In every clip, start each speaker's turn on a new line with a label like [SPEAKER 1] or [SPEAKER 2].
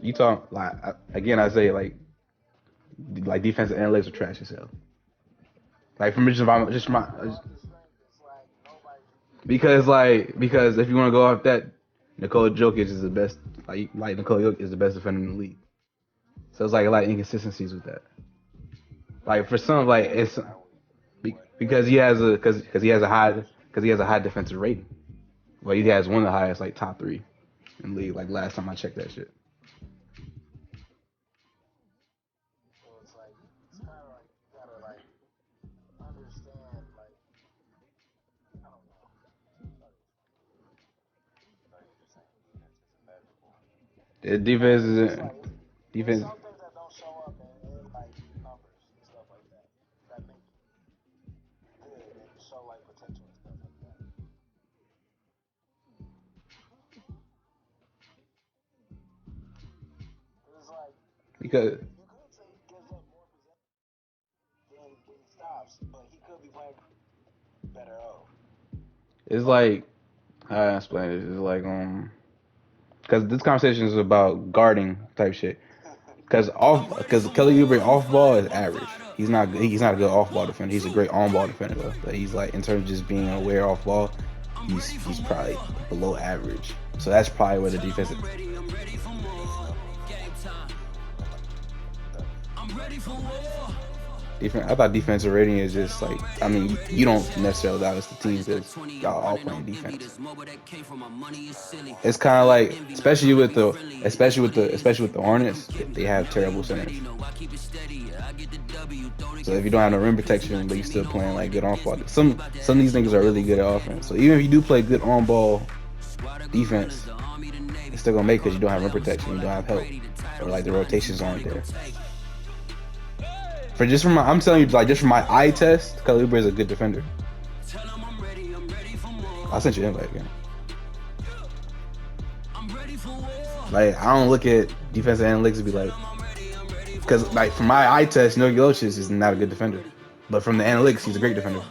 [SPEAKER 1] You talk like again. I say like defensive analytics are trash as hell. Like from just my because if you want to go off that, Nikola Jokic is the best. Like Nikola Jokic is the best defender in the league. So it's like a lot of inconsistencies with that. Like for some, like it's because he has a high defensive rating. Well, he has one of the highest like top three in the league. Like last time I checked that shit. The defense is defense. Because it's like how I explain it. It's like because this conversation is about guarding type shit. Because Kelly Oubre off ball is average. He's not a good off ball defender. He's a great on ball defender though. But he's like in terms of just being aware off ball, he's probably below average. So that's probably where the defense. I thought defensive rating is just like I mean you don't necessarily balance the team because y'all all playing defense. It's kind of like especially with the Hornets they have terrible centers. So if you don't have no rim protection but you still playing like good on ball, some of these niggas are really good at offense. So even if you do play good on ball defense, it's still gonna make because you don't have rim protection, you don't have help, or like the rotations aren't there. I'm telling you, like just from my eye test, Kelly Oubre is a good defender. I sent you an invite again. Like I don't look at defensive analytics and be like, because like from my eye test, Nikola Jokic is not a good defender, but from the analytics, he's a great defender.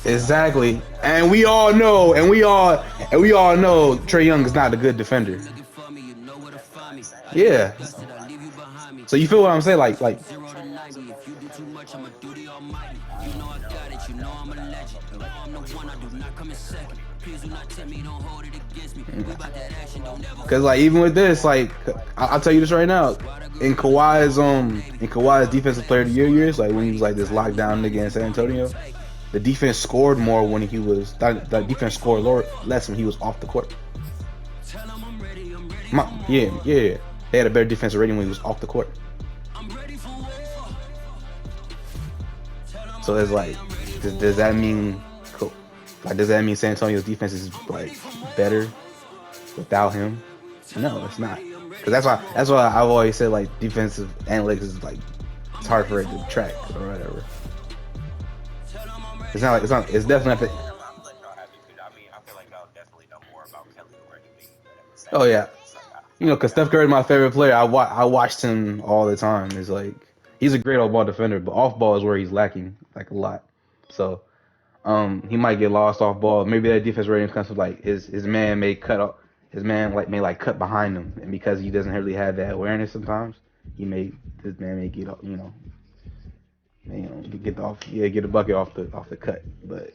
[SPEAKER 1] Exactly, and we all know Trae Young is not a good defender. Yeah. So you feel what I'm saying? Like because like even with this, like I'll tell you this right now, in Kawhi's defensive player of the year years, like when he was like this lockdown nigga in San Antonio, the defense scored more when the defense scored less when he was off the court. Yeah, they had a better defensive rating when he was off the court. So it's like, does that mean does that mean San Antonio's defense is like better without him? No, it's not. Because that's why I've always said like defensive analytics is like it's hard for it to track or whatever. It's definitely not. Oh yeah, because Steph Curry is my favorite player. I watched him all the time. It's like he's a great off ball defender, but off ball is where he's lacking like a lot. So he might get lost off ball. Maybe that defense rating comes from like his man may cut off his man like may like cut behind him, and because he doesn't really have that awareness sometimes, his man may get get a bucket off the cut, but.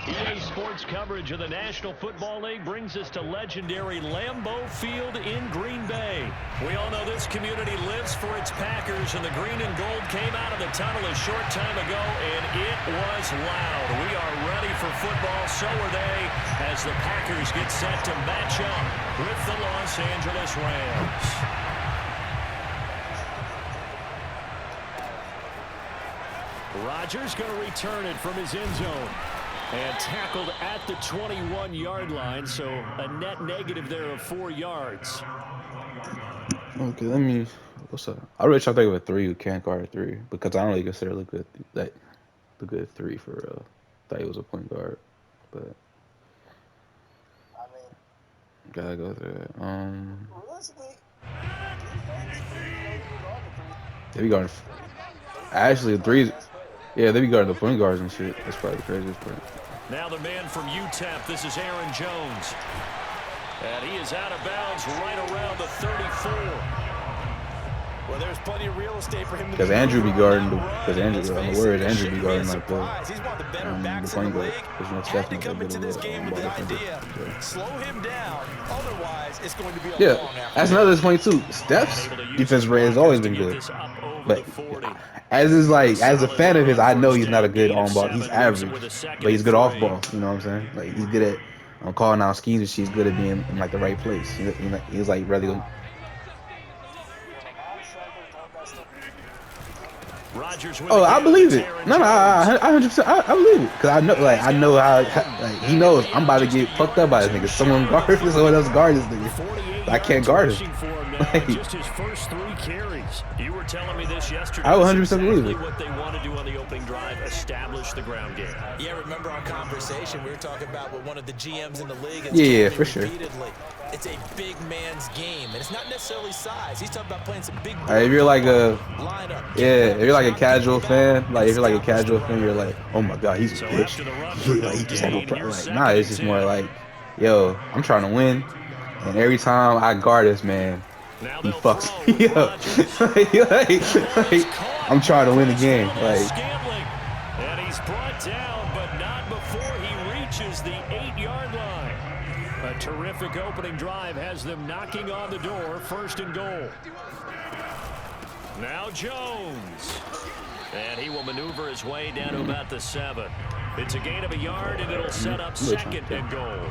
[SPEAKER 2] EA Sports coverage of the National Football League brings us to legendary Lambeau Field in Green Bay. We all know this community lives for its Packers, and the green and gold came out of the tunnel a short time ago, and it was loud. We are ready for football, so are they, as the Packers get set to match up with the Los Angeles Rams. Rodgers going to return it from his end zone. And tackled at the 21-yard line, so a net negative there of 4 yards.
[SPEAKER 1] Okay, what's up? I really try to think of a three who can't guard a three because I don't really consider the good three for thought he was a point guard, but gotta go through it. They be guarding. Actually, threes. Yeah, they be guarding the point guards and shit. That's probably the craziest part.
[SPEAKER 2] Now the man from UTEP, this is Aaron Jones. And he is out of bounds right around the 34.
[SPEAKER 3] Well, there's plenty of real estate for him to
[SPEAKER 1] because Andrew be guarding because Andrew, I'm aware Andrew be guarding like the point guard. There's no Steph in the
[SPEAKER 3] idea. Slow him down. Otherwise, it's going to be a
[SPEAKER 1] yeah,
[SPEAKER 3] long
[SPEAKER 1] that's another point too. Steph's defense rate has always been good, but as a fan of his, I know he's not a good on ball. He's average, but he's good off ball. You know what I'm saying? Like he's good at calling out schemes and she's good at being in like the right place. He's like really. Oh, I believe it. No, I 100%. I believe it because I know how he knows I'm about to get fucked up by this nigga. Someone guard this, someone else guard this nigga. I can't guard him.
[SPEAKER 2] Just his first 3 carries. You were telling me this yesterday.
[SPEAKER 1] I 100% believe it.
[SPEAKER 2] What they want to do on the opening drive, establish the ground game.
[SPEAKER 3] Yeah, remember our conversation? We were talking about what one of the GMs in the league.
[SPEAKER 1] Yeah, for sure.
[SPEAKER 3] It's a big man's game, and it's not necessarily size. He's talking about playing some big.
[SPEAKER 1] If you're like a if you're like a casual fan, you're like, oh my god, he's a bitch. He just had no problem. Like, nah, it's just more like, yo, I'm trying to win, and every time I guard this man, he fucks me up. I'm trying to win the game.
[SPEAKER 2] And he's brought down, but not before he reaches the 8-yard line. A terrific opening drive has them knocking on the door, 1st and goal. Now Jones. And he will maneuver his way down to about the 7. It's a gain of a yard, and it'll set up 2nd and goal.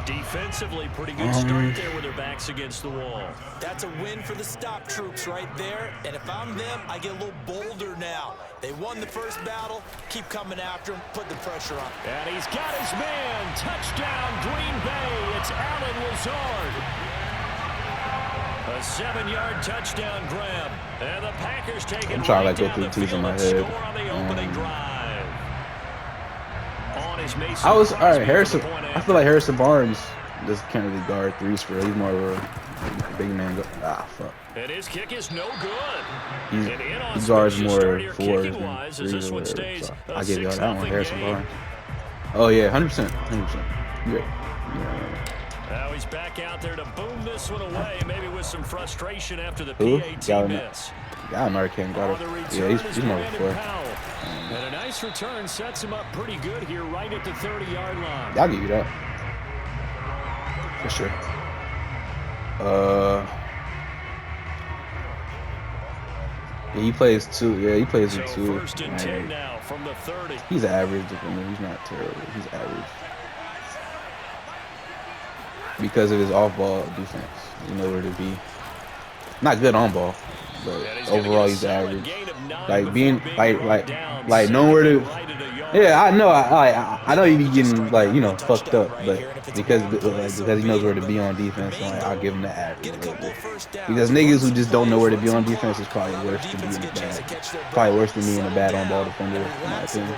[SPEAKER 2] Defensively, pretty good start there with their backs against the wall.
[SPEAKER 3] That's a win for the stop troops right there. And if I'm them, I get a little bolder now. They won the first battle. Keep coming after him. Put the pressure on.
[SPEAKER 2] And he's got his man. Touchdown, Green Bay. It's Allen Lazard. A 7-yard touchdown grab. And the Packers take it.
[SPEAKER 1] I'm trying to
[SPEAKER 2] go
[SPEAKER 1] through teams in my head.
[SPEAKER 2] On the opening drive.
[SPEAKER 1] All right. Harrison. I feel like Harrison Barnes just can't really guard threes for. He's more of a big man. Fuck.
[SPEAKER 2] And his kick is no good.
[SPEAKER 1] He guards more fours than threes or whatever. So I give y'all that one, Harrison Barnes. Oh yeah, 100%. 100%. Great.
[SPEAKER 2] Now he's back out there to boom this one away, maybe with some frustration after the PAT miss.
[SPEAKER 1] Gallinari can't guard him. Yeah, he's more of a four.
[SPEAKER 2] And a nice return sets him up pretty good here right at the 30-yard line.
[SPEAKER 1] I'll give you that. For sure. Yeah, he plays 2. Yeah, he plays
[SPEAKER 2] so
[SPEAKER 1] 2.
[SPEAKER 2] 1st and 10 now from the 30.
[SPEAKER 1] He's average. I mean, he's not terrible. He's average. Because of his off-ball defense. You know where to be. Not good on ball, but overall he's average. Like being like knowing where to. Yeah, I know. I know you be getting fucked up, but because he knows where to be on defense, I'll give him the average a little bit. Because niggas who just don't know where to be on defense is probably worse than being a bad. Probably worse than being a bad on-ball defender, in my opinion.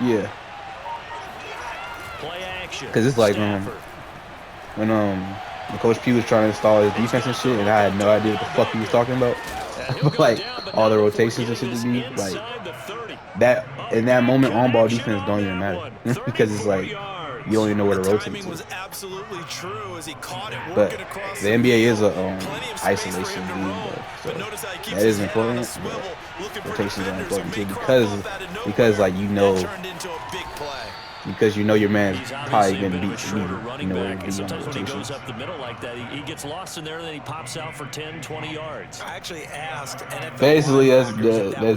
[SPEAKER 1] Yeah. Because it's like when Coach P was trying to install his defense and shit, and I had no idea what the fuck he was talking about. Like all the rotations and shit to be like that in that moment, on ball defense don't even matter because it's like you don't even know where to rotate to. But the NBA is a isolation league, so that is important. But rotations are important too because like because you know your man's probably gonna beat you. You know where to be on the rotation.
[SPEAKER 2] Goes up the middle like that. He gets lost in there, and then he pops out for 10, 20 yards.
[SPEAKER 3] I actually asked.
[SPEAKER 1] Basically, that's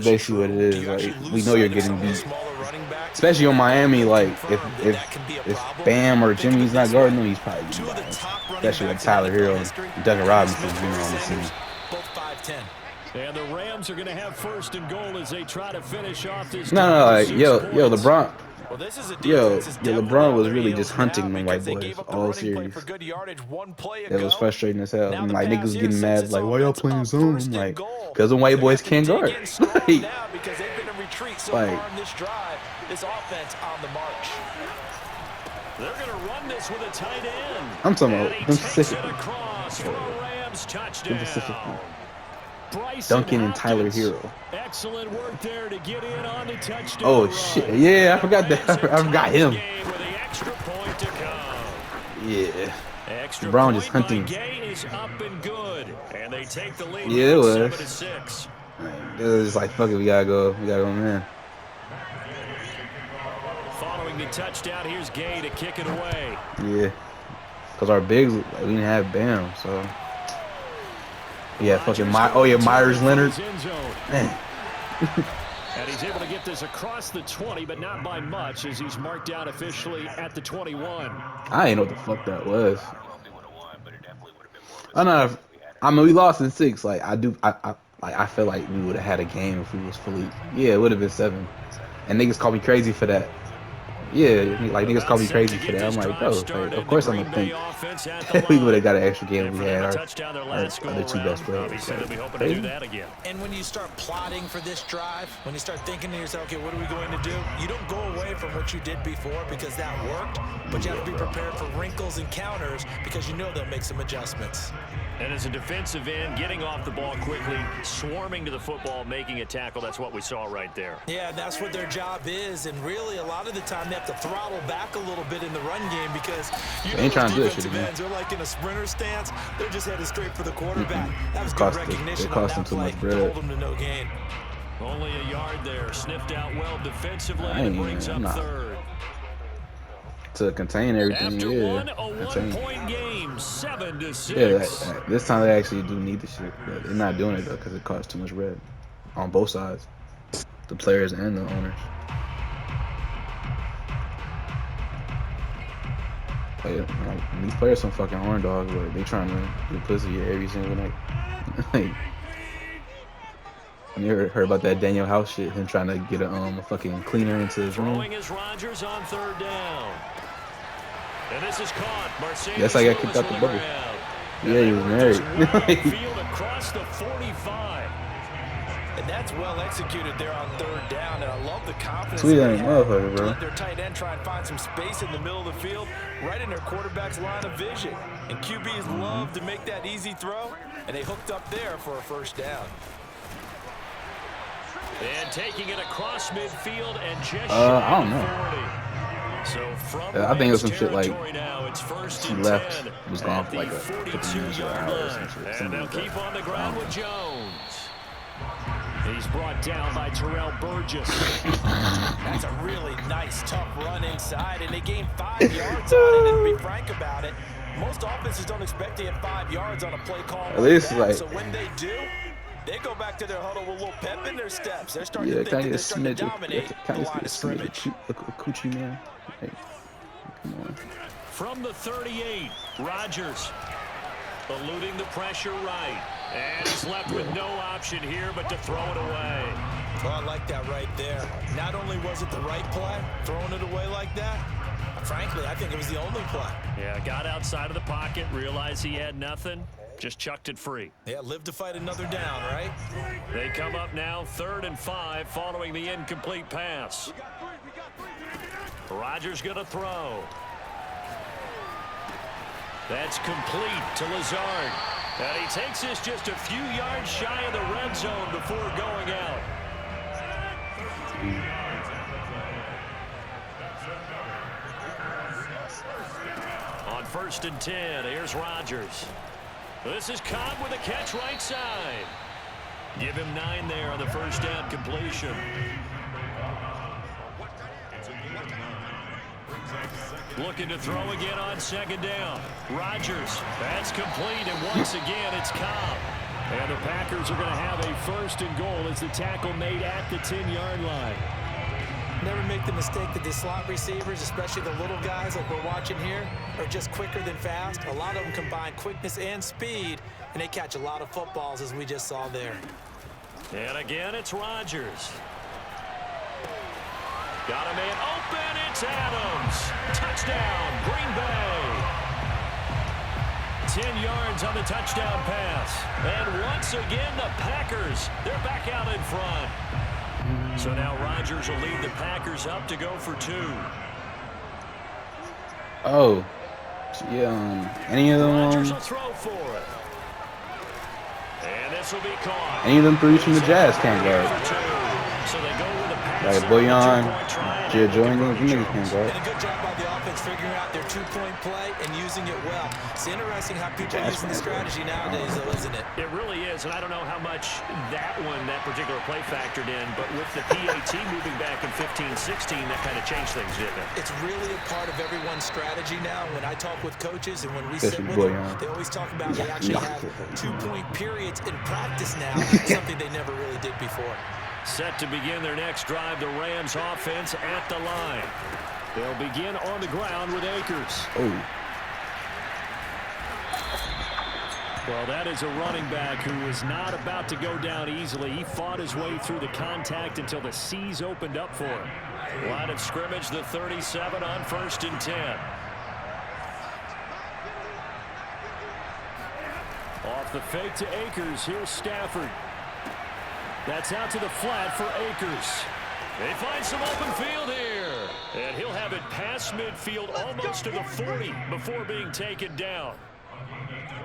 [SPEAKER 1] basically what it is. Like we know you're getting beat, especially on Miami. Like if Bam or Jimmy's not guarding him, he's probably getting by him. Especially like Tyler Hero and Duncan Robinson, on the scene.
[SPEAKER 2] And the Rams are going to have 1st and goal as they try to finish off this.
[SPEAKER 1] No, like, yo, LeBron. Yo, LeBron was really just hunting them white boys all series. It was frustrating as hell. And like niggas getting mad, like, why y'all playing zone? I'm like, because them white boys can't guard.
[SPEAKER 2] They're going to run this with a tight end.
[SPEAKER 1] I'm talking
[SPEAKER 2] And
[SPEAKER 1] about
[SPEAKER 2] he
[SPEAKER 1] them
[SPEAKER 2] takes it
[SPEAKER 1] specifically.
[SPEAKER 2] across for a Rams touchdown. Bryson
[SPEAKER 1] Duncan and Tyler
[SPEAKER 2] Hopkins.
[SPEAKER 1] Hero.
[SPEAKER 2] Excellent work there to get in on the touchdown
[SPEAKER 1] Oh
[SPEAKER 2] run.
[SPEAKER 1] shit! Yeah, I forgot
[SPEAKER 2] Rams
[SPEAKER 1] that.
[SPEAKER 2] have
[SPEAKER 1] I forgot
[SPEAKER 2] tied the
[SPEAKER 1] him.
[SPEAKER 2] game with the extra point to come.
[SPEAKER 1] Yeah.
[SPEAKER 2] Extra
[SPEAKER 1] Brown
[SPEAKER 2] point
[SPEAKER 1] just
[SPEAKER 2] by
[SPEAKER 1] hunting.
[SPEAKER 2] Gay is up and good, and they take the lead
[SPEAKER 1] Yeah, it was.
[SPEAKER 2] 7-6.
[SPEAKER 1] It was like, fuck it, we gotta go, man.
[SPEAKER 2] Following the touchdown, here's Gay to kick it away.
[SPEAKER 1] Yeah, because our bigs, like, we didn't have Bam, so. Yeah, fucking Myers Leonard. Man.
[SPEAKER 2] And he's able to get this across the 20, but not by much, as he's marked down officially at the 21.
[SPEAKER 1] I ain't know what the fuck that was. I know. I mean, we lost in 6. Like I feel like we would have had a game if we was fully. Yeah, it would have been 7. And niggas call me crazy for that. Yeah, like niggas call me crazy for that. I'm like, bro, like, of course I'm gonna think we would have got an extra game if we had our other 2 best players. Like,
[SPEAKER 3] and when you start plotting for this drive, when you start thinking to yourself, okay, what are we going to do? You don't go away from what you did before because that worked, but you have to be prepared for wrinkles and counters because you know they'll make some adjustments.
[SPEAKER 2] And as a defensive end, getting off the ball quickly, swarming to the football, making a tackle, that's what we saw right there.
[SPEAKER 3] Yeah, that's what their job is, and really a lot of the time they have to throttle back a little bit in the run game because you know
[SPEAKER 1] trying to do
[SPEAKER 3] defensive ends are like in a sprinter stance. They're just headed straight for the quarterback. That was good recognition on that play to hold them to no gain.
[SPEAKER 2] Only a yard there, sniffed out well defensively, and brings up third.
[SPEAKER 1] To contain everything,
[SPEAKER 2] After
[SPEAKER 1] yeah.
[SPEAKER 2] a one-point game, 7-6.
[SPEAKER 1] Yeah, this time they actually do need the shit, but they're not doing it though because it costs too much red on both sides, the players and the owners. Like, these players some fucking horn dogs, but they trying to get pussy every single night. Like, you heard about that Daniel House shit? Him trying to get a fucking cleaner into his room.
[SPEAKER 2] Throwing is Rodgers on third down. And this is caught.
[SPEAKER 1] That's like I kicked out the bubble. Yeah, he was married.
[SPEAKER 2] Field across the 45.
[SPEAKER 3] And that's well executed there on third down, and I love the confidence
[SPEAKER 1] Sweet
[SPEAKER 3] they have
[SPEAKER 1] motherfucker, bro.
[SPEAKER 3] to let their tight end try and find some space in the middle of the field, right in their quarterback's line of vision. And QBs love to make that easy throw, and they hooked up there for a first down.
[SPEAKER 2] And taking it across midfield and just
[SPEAKER 1] I don't know.
[SPEAKER 2] 40. So from
[SPEAKER 1] I think it was some shit like
[SPEAKER 2] now, it's first
[SPEAKER 1] he
[SPEAKER 2] and
[SPEAKER 1] left,
[SPEAKER 2] 10
[SPEAKER 1] was gone
[SPEAKER 2] at
[SPEAKER 1] for like
[SPEAKER 2] the
[SPEAKER 1] a
[SPEAKER 2] 42-yard line. And they'll keep on the ground with Jones. He's brought down by Terrell Burgess.
[SPEAKER 3] That's a really nice, tough run inside, and they gained 5 yards on it. And to be frank about it, most offenses don't expect to get 5 yards on a play call.
[SPEAKER 1] At least like,
[SPEAKER 3] so when they do, they go back to their huddle with a little pep in their steps. They're starting to think they're starting to dominate the line of scrimmage.
[SPEAKER 1] A coochie man. Hey, come on.
[SPEAKER 2] From the 38, Rodgers eluding the pressure right. And he's left with no option here but to throw it away.
[SPEAKER 3] Well, I like that right there. Not only was it the right play, throwing it away like that, frankly, I think it was the only play.
[SPEAKER 2] Yeah, got outside of the pocket, realized he had nothing, just chucked it free.
[SPEAKER 3] Yeah, live to fight another down, right?
[SPEAKER 2] They come up now 3rd and 5 following the incomplete pass. Rodgers gonna throw. That's complete to Lazard. And he takes this just a few yards shy of the red zone before going out. On 1st and 10, here's Rodgers. This is Cobb with a catch right side. Give him 9 there on the first down completion. Looking to throw again on 2nd down. Rodgers, that's complete, and once again it's Cobb. And the Packers are going to have a 1st and goal as the tackle made at the 10-yard line.
[SPEAKER 3] Never make the mistake that the slot receivers, especially the little guys like we're watching here, are just quicker than fast. A lot of them combine quickness and speed, and they catch a lot of footballs, as we just saw there.
[SPEAKER 2] And again, it's Rodgers. Got a man open. It's Adams. Touchdown, Green Bay. 10 yards on the touchdown pass. And once again, the Packers, they're back out in front. So now Rodgers will lead the Packers up to go for 2.
[SPEAKER 1] Oh, any of
[SPEAKER 2] Rodgers
[SPEAKER 1] them?
[SPEAKER 2] will throw for it. And this will be caught.
[SPEAKER 1] Any of them three from the Jazz can't guard.
[SPEAKER 2] So they go with a pass
[SPEAKER 1] Like
[SPEAKER 2] there on the
[SPEAKER 1] Boyan,
[SPEAKER 2] two-point try and
[SPEAKER 1] Jay
[SPEAKER 2] looking
[SPEAKER 1] Joyner,
[SPEAKER 2] for
[SPEAKER 1] them niggas can't guard.
[SPEAKER 3] And a good job by the offense figuring out their two-point play and using it well. It's interesting how people are using the strategy nowadays, though, isn't it?
[SPEAKER 2] It really is, and I don't know how much that particular play factored in, but with the PAT moving back in 15-16, that kind of changed things, didn't it?
[SPEAKER 3] It's really a part of everyone's strategy now. When I talk with coaches and when we sit with them, they always talk about they actually have two-point periods in practice now, something they never really did before.
[SPEAKER 2] Set to begin their next drive, the Rams offense at the line. They'll begin on the ground with Akers.
[SPEAKER 1] Oh.
[SPEAKER 2] Well, that is a running back who is not about to go down easily. He fought his way through the contact until the seas opened up for him. Line of scrimmage, the 37 on 1st and 10. Off the fake to Akers. Here's Stafford. That's out to the flat for Akers. They find some open field here. And he'll have it past midfield almost to the 40 before being taken down.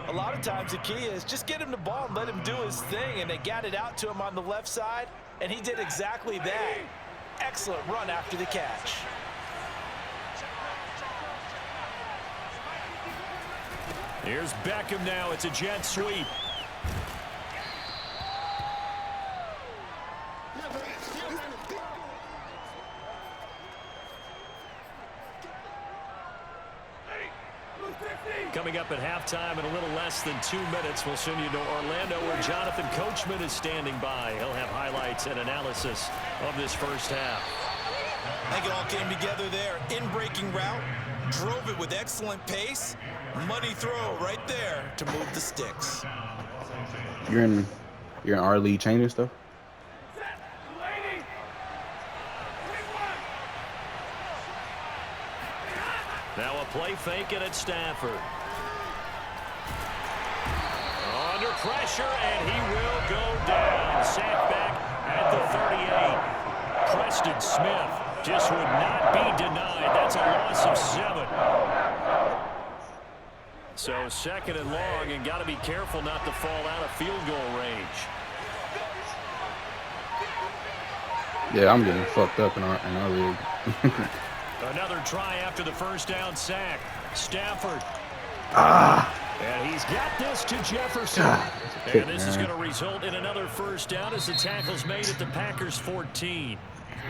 [SPEAKER 3] A lot of times the key is just get him the ball and let him do his thing, and they got it out to him on the left side, and he did exactly that. Excellent run after the catch.
[SPEAKER 2] Here's Beckham now. It's a jet sweep. Coming up at halftime in a little less than 2 minutes, we'll send you to Orlando where Jonathan Coachman is standing by. He'll have highlights and analysis of this first half.
[SPEAKER 3] I think it all came together there. In-breaking route, drove it with excellent pace. Money throw right there to move the sticks.
[SPEAKER 1] You're in our league changing stuff?
[SPEAKER 2] Now a play fake and it's Stafford. Under pressure, and he will go down. Sacked back at the 38. Preston Smith just would not be denied. That's a loss of 7. So 2nd and long, and got to be careful not to fall out of field goal range.
[SPEAKER 1] Yeah, I'm getting fucked up in our league.
[SPEAKER 2] Another try after the first down sack. Stafford. And he's got this to Jefferson. And this is going to result in another first down as the tackle's made at the Packers 14.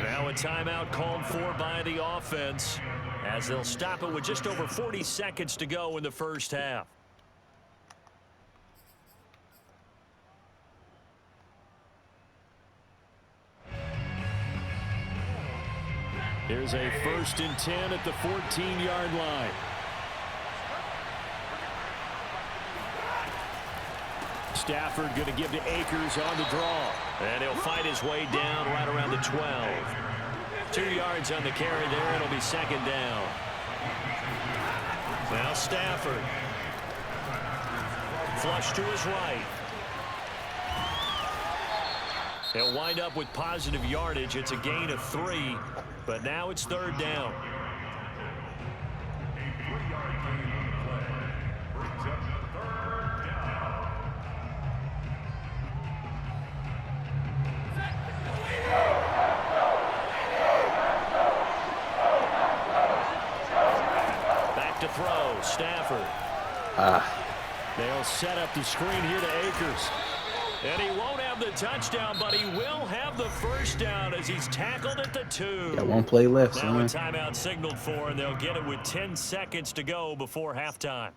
[SPEAKER 2] Now a timeout called for by the offense as they'll stop it with just over 40 seconds to go in the first half. Here's a 1st and 10 at the 14-yard line. Stafford going to give to Akers on the draw. And he'll fight his way down right around the 12. 2 yards on the carry there. It'll be 2nd down. Now Stafford. Flush to his right. He'll wind up with positive yardage. It's a gain of 3, but now it's 3rd down. Back to throw, Stafford. They'll set up the screen here to Akers. And he won't have the touchdown, but he will have the first down as he's tackled at the 2.
[SPEAKER 1] Got 1 play left,
[SPEAKER 2] now
[SPEAKER 1] son.
[SPEAKER 2] a timeout signaled for, and they'll get it with 10 seconds to go before halftime.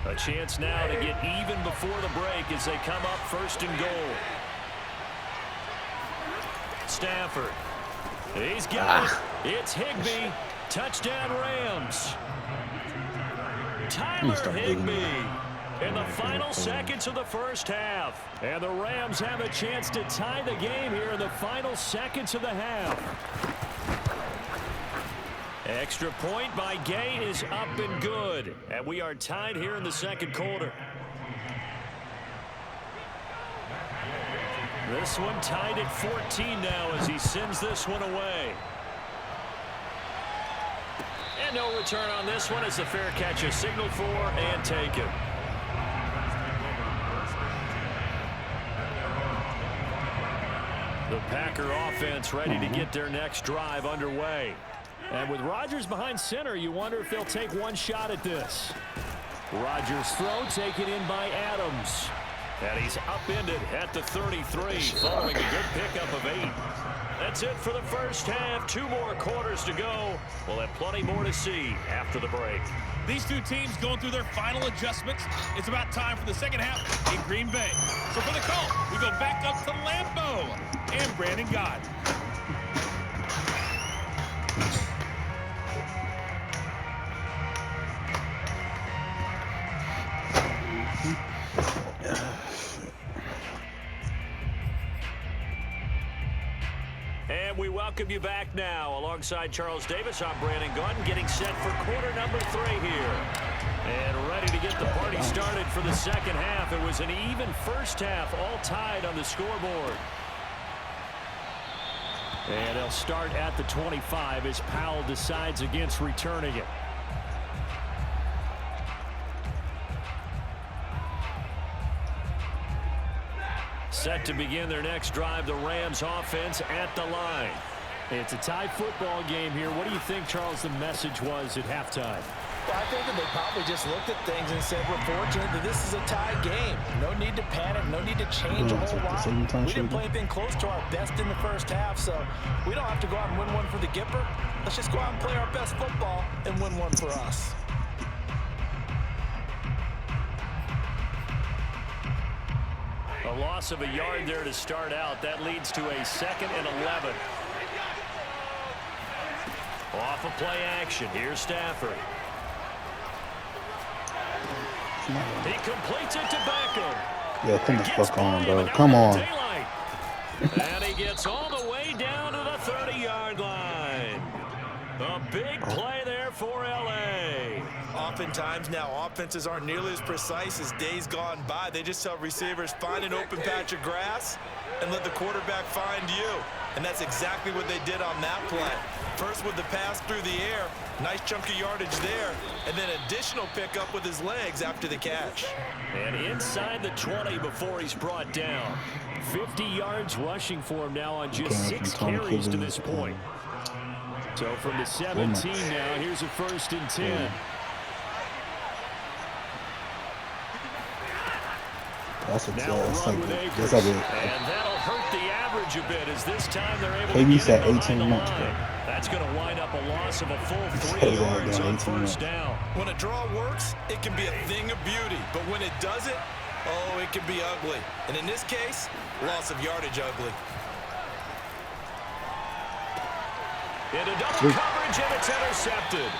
[SPEAKER 2] A chance now to get even before the break as they come up 1st and goal. Stafford. He's got it. It's Higbee. Touchdown Rams. Tyler Higbee in the final seconds of the first half. And the Rams have a chance to tie the game here in the final seconds of the half. Extra point by Gay is up and good. And we are tied here in the 2nd quarter. This one tied at 14 now as he sends this one away. And no return on this one as the fair catch is signaled for and taken. The Packer offense ready to get their next drive underway. And with Rodgers behind center, you wonder if they'll take one shot at this. Rodgers' throw taken in by Adams. And he's upended at the 33 following a good pickup of 8. That's it for the first half. 2 more quarters to go. We'll have plenty more to see after the break.
[SPEAKER 4] These two teams going through their final adjustments. It's about time for the second half in Green Bay. So for the call, we go back up to Lambeau and Brandon God.
[SPEAKER 2] And we welcome you back now. Alongside Charles Davis, I'm Brandon Gunn, getting set for quarter number 3 here. And ready to get the party started for the second half. It was an even first half, all tied on the scoreboard. And they'll start at the 25 as Powell decides against returning it. Set to begin their next drive, the Rams offense at the line. It's a tie football game here. What do you think, Charles, the message was at halftime?
[SPEAKER 3] Well, I think that they probably just looked at things and said, we're fortunate that this is a tie game. No need to panic, no need to change a whole lot. We didn't play anything close to our best in the first half, so we don't have to go out and win one for the Gipper. Let's just go out and play our best football and win one for us.
[SPEAKER 2] A loss of a yard there to start out. That leads to a 2nd and 11. Off of play action. Here's Stafford. He completes it to Beckham.
[SPEAKER 1] Yeah, come the fuck on, bro. Come on.
[SPEAKER 2] And he gets all the way down to the 30-yard line. A big play there for L.A.
[SPEAKER 3] Oftentimes now, offenses aren't nearly as precise as days gone by. They just tell receivers, find an open patch of grass and let the quarterback find you. And that's exactly what they did on that play. First with the pass through the air, nice chunk of yardage there, and then additional pickup with his legs after the catch.
[SPEAKER 2] And inside the 20 before he's brought down. 50 yards rushing for him now on just 6 carries to this point. So from the 17 now, here's a 1st and 10.
[SPEAKER 1] That's a
[SPEAKER 2] Now a run with Akers.
[SPEAKER 1] That's
[SPEAKER 2] and that'll hurt the average a bit as this time they're able
[SPEAKER 1] KB
[SPEAKER 2] to
[SPEAKER 1] said
[SPEAKER 2] get it behind
[SPEAKER 1] 18
[SPEAKER 2] the
[SPEAKER 1] months,
[SPEAKER 2] line. That's going to wind up a loss of a full 3 yards on first down.
[SPEAKER 3] When a draw works, it can be a thing of beauty. But when it doesn't, oh, it can be ugly. And in this case, loss of yardage ugly.
[SPEAKER 2] Into double coverage, and it's intercepted.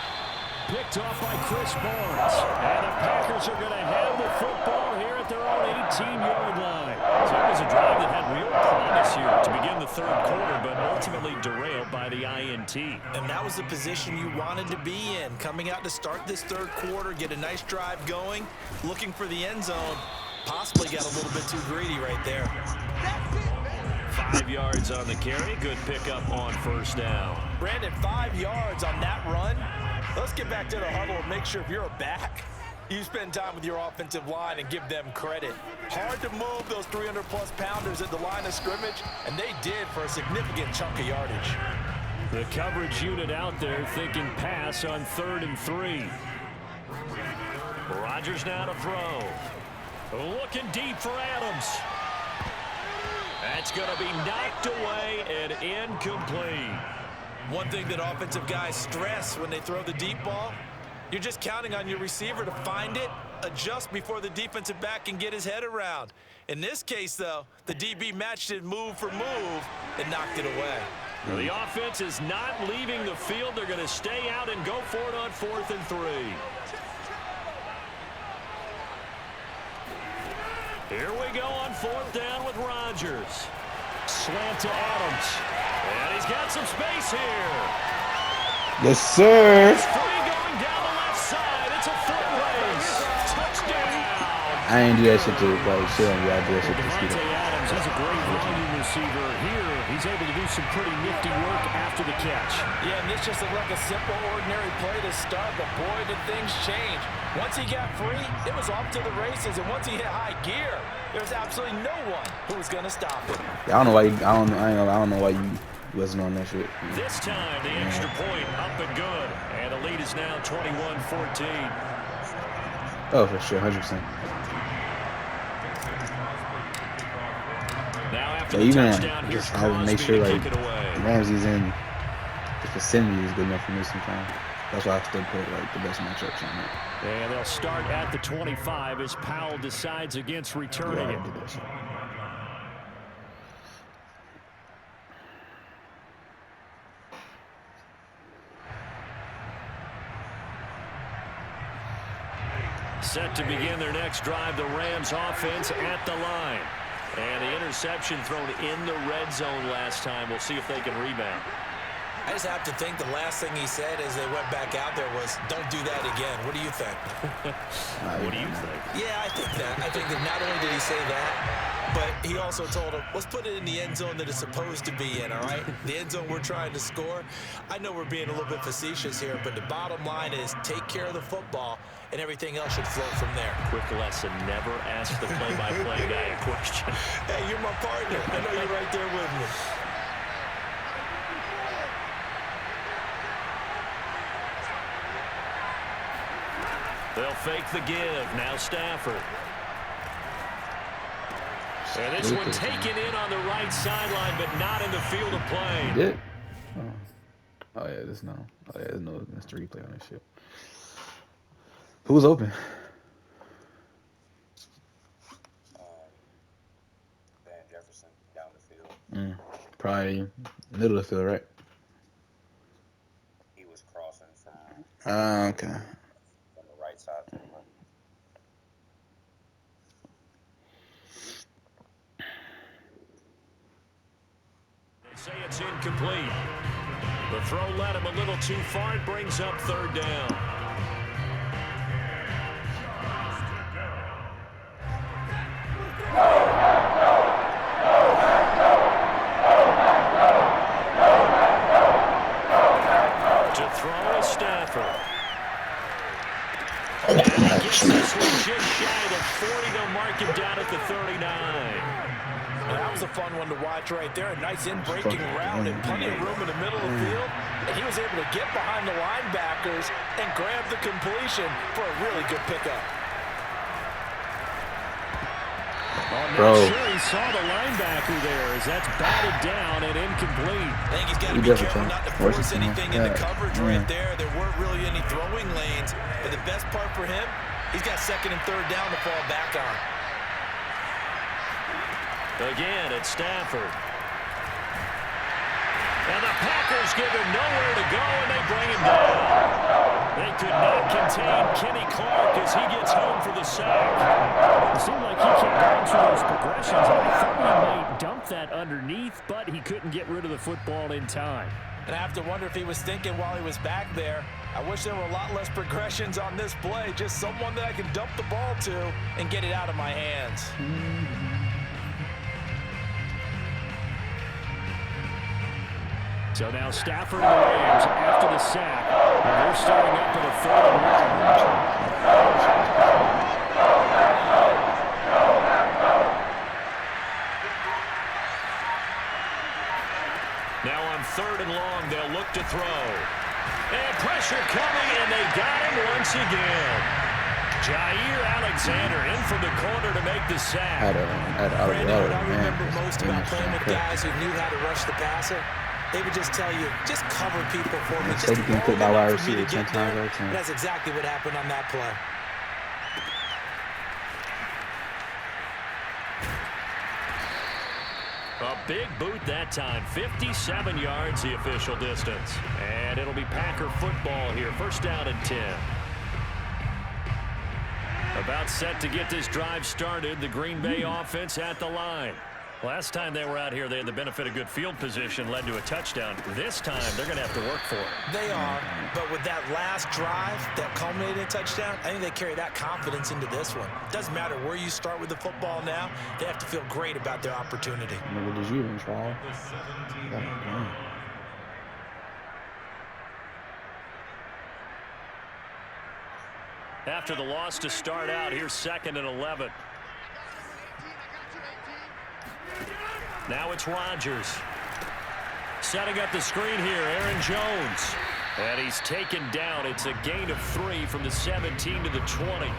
[SPEAKER 2] Picked off by Chris Barnes. And the Packers are going to have the football here at their own 18-yard line. So it was a drive that had real promise here to begin the 3rd quarter, but ultimately derailed by the INT.
[SPEAKER 3] And that was the position you wanted to be in. Coming out to start this 3rd quarter, get a nice drive going, looking for the end zone. Possibly got a little bit too greedy right there.
[SPEAKER 2] 5 yards on the carry. Good pickup on first down.
[SPEAKER 3] Brandon, 5 yards on that run. Let's get back to the huddle and make sure if you're a back, you spend time with your offensive line and give them credit. Hard to move those 300-plus pounders at the line of scrimmage, and they did for a significant chunk of yardage.
[SPEAKER 2] The coverage unit out there thinking pass on 3rd and 3. Rodgers now to throw. Looking deep for Adams. That's going to be knocked away and incomplete.
[SPEAKER 3] One thing that offensive guys stress when they throw the deep ball, you're just counting on your receiver to find it, adjust before the defensive back can get his head around. In this case, though, the DB matched it move for move and knocked it away.
[SPEAKER 2] The offense is not leaving the field. They're going to stay out and go for it on 4th and 3. Here we go on 4th down with Rodgers. Slant to Adams. And he's got some space here.
[SPEAKER 1] Yes, sir.
[SPEAKER 2] It's free going down the left side. It's a foot race. Touchdown.
[SPEAKER 1] I ain't do that shit to like shit on you. I do that shit to
[SPEAKER 2] Devontae
[SPEAKER 1] Skeeter.
[SPEAKER 2] Adams is a great volume receiver. Here, he's able to do some pretty nifty work after the catch.
[SPEAKER 3] Yeah, and this just looked like a simple, ordinary play to start, but boy, did things change. Once he got free, it was off to the races, and once he hit high gear, there's absolutely no one who was going to stop him.
[SPEAKER 1] I don't know why. I don't know why you wasn't on that shit.
[SPEAKER 2] This time, the extra point up and good. And the lead is now 21-14.
[SPEAKER 1] Oh, for sure, 100%.
[SPEAKER 2] Now after
[SPEAKER 1] Yeah,
[SPEAKER 2] the
[SPEAKER 1] even
[SPEAKER 2] touchdown, here's
[SPEAKER 1] just having to make
[SPEAKER 2] Crosby
[SPEAKER 1] sure
[SPEAKER 2] to
[SPEAKER 1] like
[SPEAKER 2] kick it away.
[SPEAKER 1] Ramsey's in the vicinity is good enough for me sometimes. That's why I still put like the best matchups on it.
[SPEAKER 2] And they'll start at the 25 as Powell decides against returning it. Set to begin their next drive, the Rams offense at the line. And the interception thrown in the red zone last time. We'll see if they can rebound.
[SPEAKER 3] I just have to think the last thing he said as they went back out there was, don't do that again. What do you think?
[SPEAKER 2] What do you think?
[SPEAKER 3] Yeah, I think that. I think that not only did he say that, but he also told him, let's put it in the end zone that it's supposed to be in, all right? The end zone we're trying to score. I know we're being a little bit facetious here, but the bottom line is take care of the football, and everything else should flow from there.
[SPEAKER 2] Quick lesson, never ask the play-by-play guy a question.
[SPEAKER 3] Hey, you're my partner. I know you're right there with me.
[SPEAKER 2] They'll fake the give. Now Stafford. And this one taken in on the right sideline, but not in the field of play.
[SPEAKER 1] You did? Oh yeah, there's no. Oh yeah, there's no Mr. Replay on this shit. Who was open?
[SPEAKER 5] Van Jefferson down the field.
[SPEAKER 1] Probably middle of the field, right?
[SPEAKER 5] He was crossing from
[SPEAKER 1] Okay.
[SPEAKER 5] the right side to the left.
[SPEAKER 2] They say it's incomplete. The throw led him a little too far. It brings up third down. To throw is Stafford. And he gets this one just shy of the 40. They'll mark him down at the 39.
[SPEAKER 3] Well, that was a fun one to watch right there. A nice in-breaking route and plenty of room in the middle of the field. And he was able to get behind the linebackers and grab the completion for a really good pickup.
[SPEAKER 2] I'm
[SPEAKER 1] Bro.
[SPEAKER 2] not sure he saw the linebacker there as that's batted down and incomplete.
[SPEAKER 3] I think he's got to
[SPEAKER 1] He
[SPEAKER 3] be
[SPEAKER 1] definitely
[SPEAKER 3] careful
[SPEAKER 1] can.
[SPEAKER 3] not to
[SPEAKER 1] Worse
[SPEAKER 3] force
[SPEAKER 1] than
[SPEAKER 3] anything
[SPEAKER 1] that.
[SPEAKER 3] in the coverage
[SPEAKER 1] Yeah.
[SPEAKER 3] right there. There weren't really any throwing lanes. But the best part for him, he's got second and third down to fall back on.
[SPEAKER 2] Again, it's Stafford. And the Packers give him nowhere to go, and they bring him down. They could not contain Kenny Clark as he gets home for the sack. It seemed like he kept going through those progressions. I thought he might dump that underneath, but he couldn't get rid of the football in time.
[SPEAKER 3] And I have to wonder if he was thinking while he was back there, I wish there were a lot less progressions on this play. Just someone that I can dump the ball to and get it out of my hands.
[SPEAKER 2] So now Stafford and the Rams after the sack. And they're starting up at a 4th and 1. Now on 3rd and long, they'll look to throw. And pressure coming, and they got him once again. Jair Alexander in from the corner to make the sack.
[SPEAKER 3] Brandon, what I remember most about playing with guys who knew how to rush the passer, they would just tell you, just cover people for me. Just
[SPEAKER 1] Safety put by wide receiver 10 times out of 10.
[SPEAKER 3] That's exactly what happened on that play.
[SPEAKER 2] A big boot that time. 57 yards the official distance. And it'll be Packer football here. 1st down and 10. About set to get this drive started. The Green Bay offense at the line. Last time they were out here, they had the benefit of good field position, led to a touchdown. This time, they're going to have to work for it.
[SPEAKER 3] They are, but with that last drive that culminated in a touchdown, I think they carry that confidence into this one. Doesn't matter where you start with the football now, they have to feel great about their opportunity.
[SPEAKER 1] Nigga, did you even try?
[SPEAKER 2] After the loss to start out, here's 2nd and 11. Now it's Rodgers. Setting up the screen here, Aaron Jones. And he's taken down. It's a gain of 3 from the 17 to the 20.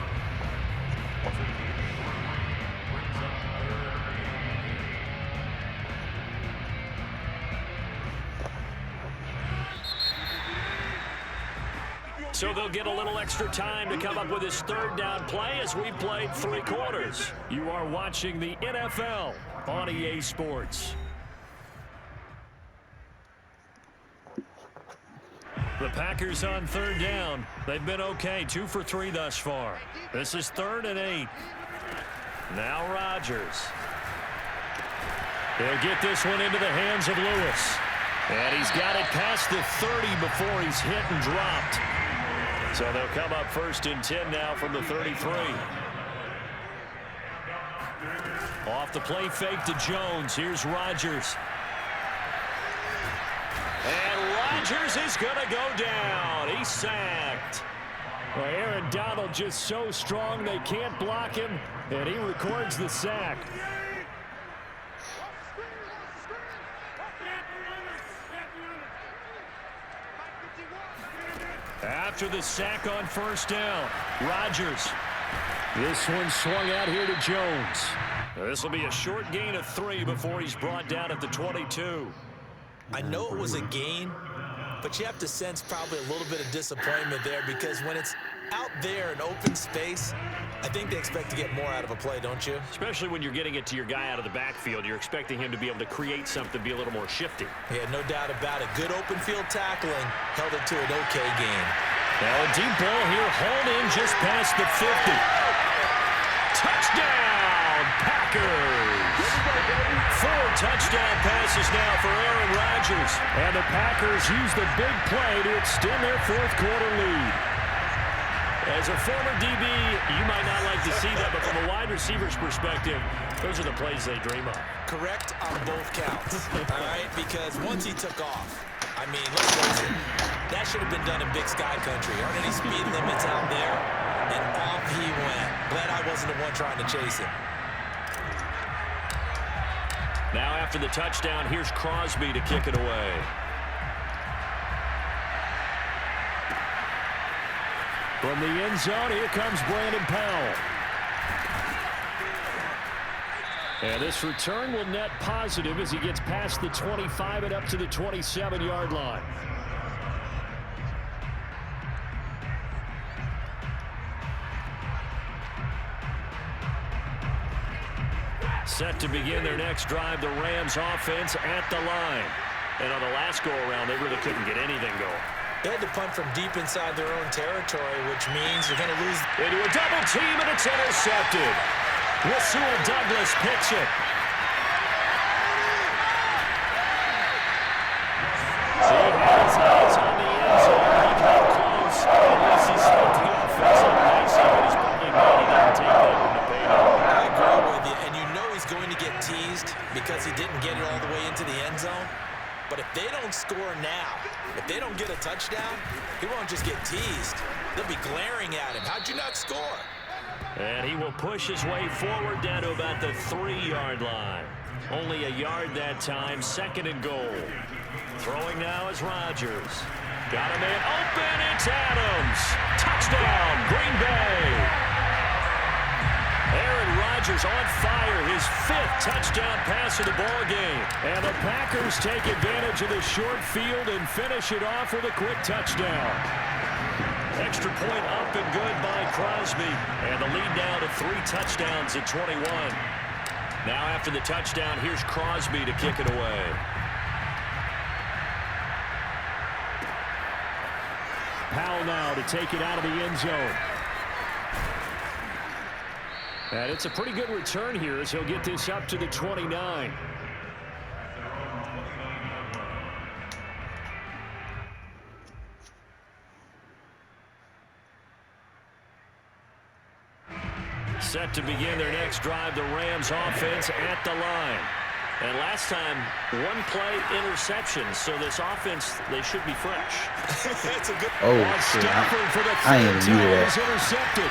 [SPEAKER 2] So they'll get a little extra time to come up with his 3rd down play as we played 3 quarters. You are watching the NFL on EA Sports. The Packers on 3rd down. They've been okay, 2 for 3 thus far. This is 3rd and 8. Now Rodgers. He'll get this one into the hands of Lewis. And he's got it past the 30 before he's hit and dropped. So they'll come up 1st and 10 now from the 33. Off the play fake to Jones. Here's Rodgers. And Rodgers is going to go down. He's sacked. Well, Aaron Donald just so strong they can't block him, and he records the sack. After the sack on 1st down, Rodgers. This one swung out here to Jones. This will be a short gain of 3 before he's brought down at the 22.
[SPEAKER 3] I know it was a gain, but you have to sense probably a little bit of disappointment there because when it's out there in open space, I think they expect to get more out of a play, don't you?
[SPEAKER 2] Especially when you're getting it to your guy out of the backfield. You're expecting him to be able to create something, be a little more shifty.
[SPEAKER 3] Yeah, no doubt about it. Good open field tackling held it to an okay gain.
[SPEAKER 2] Now a deep ball here, hauled in just past the 50. Touchdown, Packers! 4 touchdown passes now for Aaron Rodgers. And the Packers use the big play to extend their 4th quarter lead. As a former DB, you might not like to see that, but from a wide receiver's perspective, those are the plays they dream of.
[SPEAKER 3] Correct on both counts, all right? Because once he took off, I mean, let's face it, that should have been done in Big Sky Country. Aren't any speed limits out there? And off he went. Glad I wasn't the one trying to chase him.
[SPEAKER 2] Now after the touchdown, here's Crosby to kick it away. From the end zone, here comes Brandon Powell. And this return will net positive as he gets past the 25 and up to the 27-yard line. Set to begin their next drive, the Rams offense at the line. And on the last go-around, they really couldn't get anything going.
[SPEAKER 3] They had to punt from deep inside their own territory, which means you're going to lose.
[SPEAKER 2] Into a double team, and it's intercepted. Rasul Douglas picks it. So he has eyes on the end zone. He got close. Unless he spoke the offense up nicely, but he's probably mad he didn't take that one to pay him.
[SPEAKER 3] I agree with you, and you know he's going to get teased because he didn't get it all the way into the end zone. But if they don't score now, if they don't get a touchdown, he won't just get teased. They'll be glaring at him. How'd you not score?
[SPEAKER 2] And he will push his way forward down to about the 3-yard line. Only a yard that time, 2nd and goal. Throwing now is Rodgers. Got a man open, it's Adams. Touchdown, Green Bay. Aaron Rodgers on fire, his 5th touchdown pass of the ball game. And the Packers take advantage of the short field and finish it off with a quick touchdown. Extra point up and good by Crosby. And the lead now to 3 touchdowns at 21. Now after the touchdown, here's Crosby to kick it away. Powell now to take it out of the end zone. And it's a pretty good return here as he'll get this up to the 29. Set to begin their next drive, the Rams offense at the line. And last time, one play interception. So this offense, they should be fresh.
[SPEAKER 3] That's a good.
[SPEAKER 1] Oh, shit. I ain't even knew that.
[SPEAKER 2] Intercepted.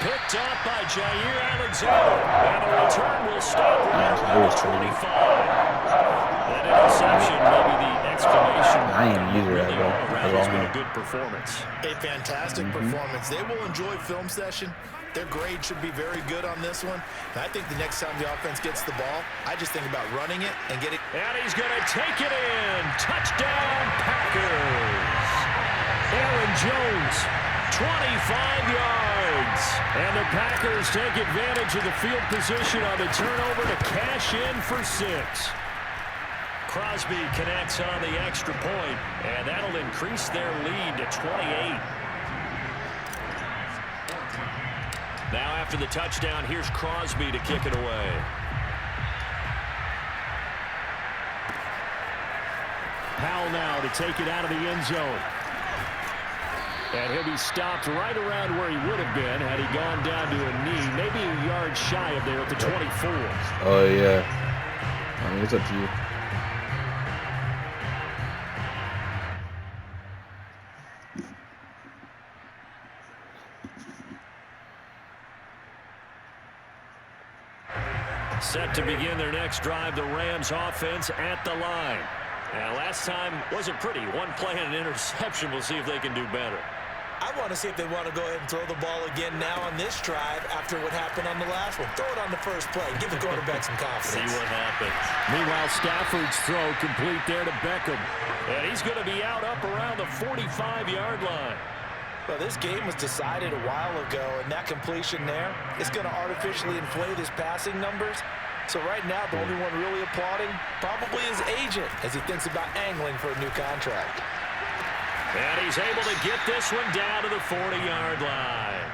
[SPEAKER 2] Picked up by Jair Alexander. And the return will stop right around the 25. That interception may be the explanation.
[SPEAKER 1] I ain't even knew that, bro.
[SPEAKER 2] It's been a good performance.
[SPEAKER 3] A fantastic performance. They will enjoy film session. Their grade should be very good on this one. And I think the next time the offense gets the ball, I just think about running it and getting.
[SPEAKER 2] And he's going to take it in. Touchdown, Packers. Aaron Jones, 25 yards. And the Packers take advantage of the field position on the turnover to cash in for 6. Crosby connects on the extra point, and that'll increase their lead to 28. Now after the touchdown, here's Crosby to kick it away. Powell now to take it out of the end zone. And he'll be stopped right around where he would have been had he gone down to a knee, maybe a yard shy of there at the 24.
[SPEAKER 1] Oh, yeah. I mean, it's up to you.
[SPEAKER 2] Set to begin their next drive, the Rams offense at the line. Now, last time wasn't pretty. One play and an interception. We'll see if they can do better.
[SPEAKER 3] I want to see if they want to go ahead and throw the ball again now on this drive after what happened on the last one. Throw it on the first play. Give the quarterback some confidence.
[SPEAKER 2] See what happens. Meanwhile, Stafford's throw complete there to Beckham. And he's going to be out up around the 45-yard line.
[SPEAKER 3] Well, this game was decided a while ago, and that completion there is going to artificially inflate his passing numbers. So right now, the only one really applauding probably his agent as he thinks about angling for a new contract.
[SPEAKER 2] And he's able to get this one down to the 40-yard line.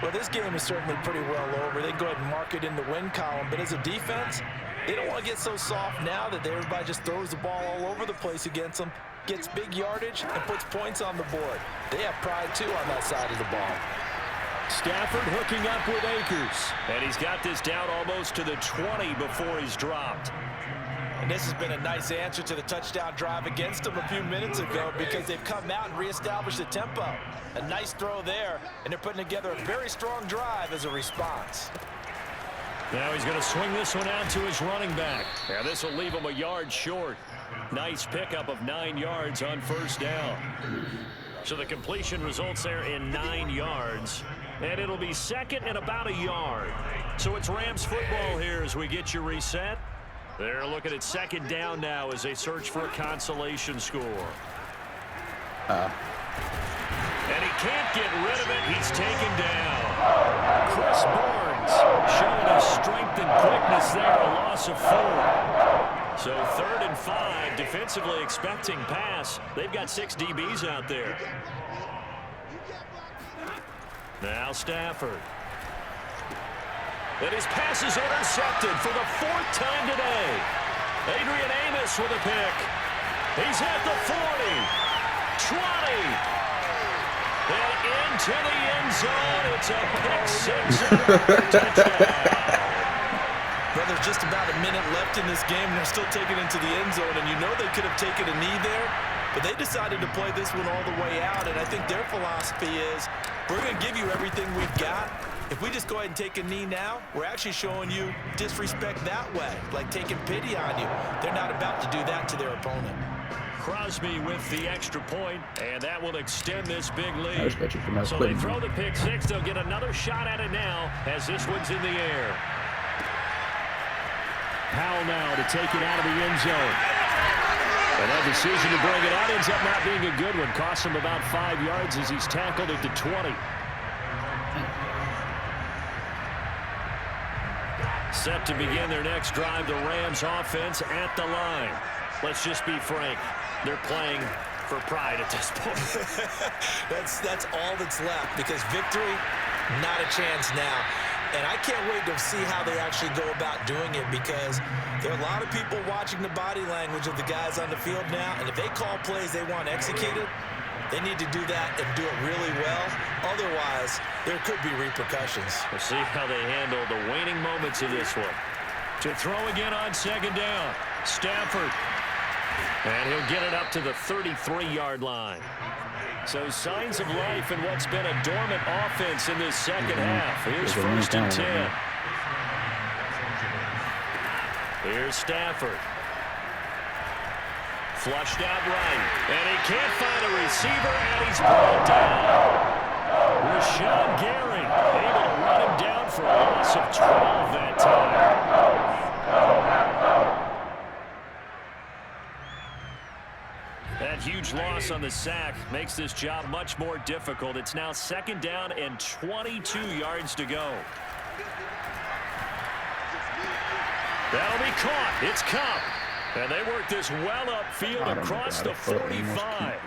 [SPEAKER 3] Well, this game is certainly pretty well over. They can go ahead and mark it in the win column, but as a defense, they don't want to get so soft now that everybody just throws the ball all over the place against them, gets big yardage, and puts points on the board. They have pride, too, on that side of the ball.
[SPEAKER 2] Stafford hooking up with Akers. And he's got this down almost to the 20 before he's dropped.
[SPEAKER 3] And this has been a nice answer to the touchdown drive against them a few minutes ago because they've come out and reestablished the tempo. A nice throw there, and they're putting together a very strong drive as a response.
[SPEAKER 2] Now he's going to swing this one out to his running back. Now this will leave him a yard short. Nice pickup of 9 yards on first down. So the completion results there in 9 yards. And it'll be second and about a yard. So it's Rams football here as we get you reset. They're looking at second down now as they search for a consolation score. And he can't get rid of it. He's taken down. Chris Barnes showing his strength and quickness there. A loss of 4. So 3rd and 5, defensively expecting pass. They've got 6 DBs out there. Now Stafford. And his pass is intercepted for the 4th time today. Adrian Amos with a pick. He's at the 40, 20, and into the end zone. It's a pick 6. Touchdown.
[SPEAKER 3] Well, there's just about a minute left in this game, and they're still taking it into the end zone. And you know they could have taken a knee there, but they decided to play this one all the way out. And I think their philosophy is, we're going to give you everything we've got. If we just go ahead and take a knee now, we're actually showing you disrespect that way, like taking pity on you. They're not about to do that to their opponent.
[SPEAKER 2] Crosby with the extra point, and that will extend this big lead.
[SPEAKER 1] I respect you for not
[SPEAKER 2] So
[SPEAKER 1] quitting.
[SPEAKER 2] they throw the pick 6. They'll get another shot at it now as this one's in the air. Powell now to take it out of the end zone. And that decision to bring it out ends up not being a good one. Cost him about 5 yards as he's tackled at the 20. Set to begin their next drive, the Rams offense at the line. Let's just be frank. They're playing for pride at this point.
[SPEAKER 3] That's all that's left because victory, not a chance now. And I can't wait to see how they actually go about doing it, because there are a lot of people watching the body language of the guys on the field now, and if they call plays they want executed, they need to do that and do it really well. Otherwise, there could be repercussions.
[SPEAKER 2] We'll see how they handle the waning moments of this one. To throw again on second down, Stafford. And he'll get it up to the 33-yard line. So signs of life in what's been a dormant offense in this second half. Here's first and 10. Here's Stafford. Flushed out right. And he can't find a receiver, and he's brought down. Rashawn Gary able to run him down for a loss of 12 that time. That huge loss on the sack makes this job much more difficult. It's now second down and 22 yards to go. That'll be caught. It's Cup. And they work this well upfield across the 45.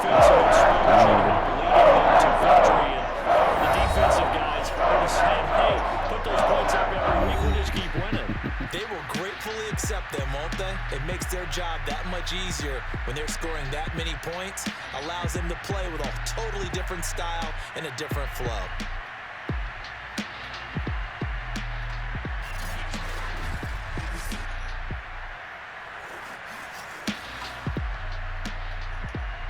[SPEAKER 2] Offensive explosion leading to victory. And the defensive guys already said, hey, put those points up every week. We'll just keep winning.
[SPEAKER 3] They will gratefully accept them, won't they? It makes their job that much easier when they're scoring that many points. Allows them to play with a totally different style and a different flow.